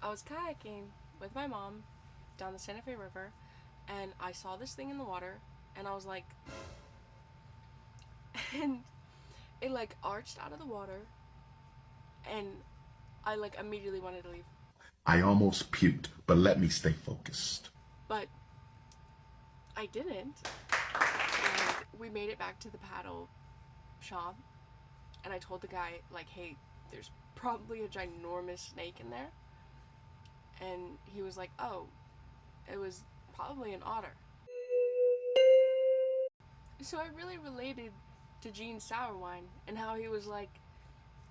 I was kayaking with my mom down the Santa Fe River, and I saw this thing in the water, and I was like, and it like arched out of the water, and I like immediately wanted to leave. I almost puked, but let me stay focused. But I didn't. And we made it back to the paddle shop, and I told the guy, like, hey, there's probably a ginormous snake in there. And he was like, oh, it was probably an otter. So I really related to Gene Sourwine and how he was like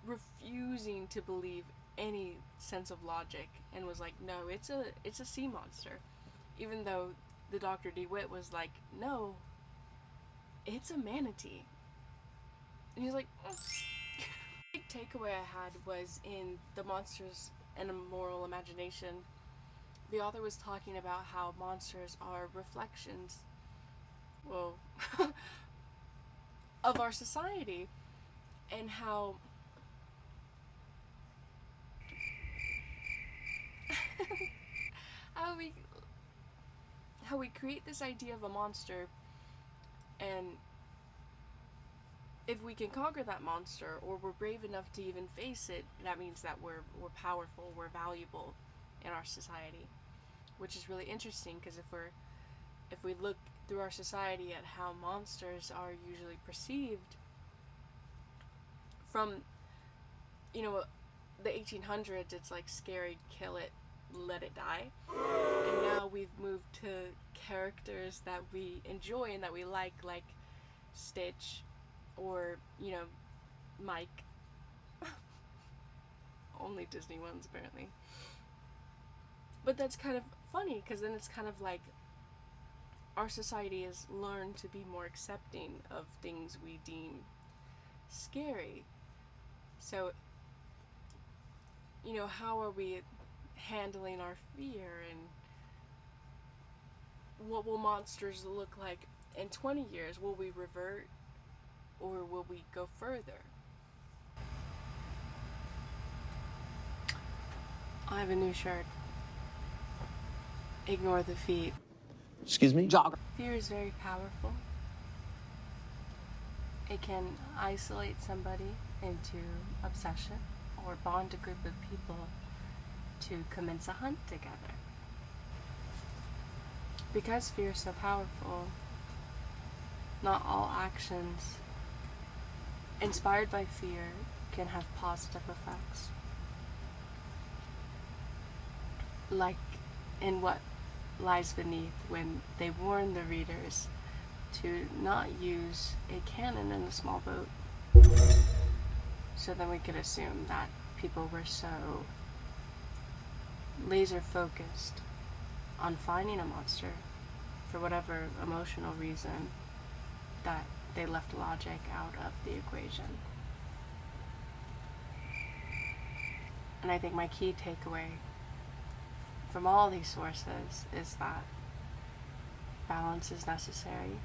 refusing to believe any sense of logic and was like, no, it's a sea monster. Even though the Dr. DeWitt was like, no, it's a manatee. And he's like, mm. The big takeaway I had was in The Monsters and Immoral Imagination. The author was talking about how monsters are reflections, well, of our society, and how how we create this idea of a monster, and if we can conquer that monster, or we're brave enough to even face it, that means that we're powerful, we're valuable in our society, which is really interesting because if we look through our society at how monsters are usually perceived from, you know, the 1800s, it's like scary, kill it, let it die. And now we've moved to characters that we enjoy and that we like Stitch or, you know, Mike. Only Disney ones, apparently. But that's kind of funny because then it's kind of like our society has learned to be more accepting of things we deem scary. So, you know, how are we handling our fear, and what will monsters look like in 20 years? Will we revert, or will we go further? I have a new shirt. Ignore the feet. Excuse me? Jogger. Fear is very powerful. It can isolate somebody into obsession or bond a group of people to commence a hunt together. Because fear is so powerful, not all actions inspired by fear can have positive effects. Like in What Lies Beneath, when they warn the readers to not use a cannon in a small boat. So then we could assume that people were so laser focused on finding a monster for whatever emotional reason that they left logic out of the equation. And I think my key takeaway from all these sources is that balance is necessary,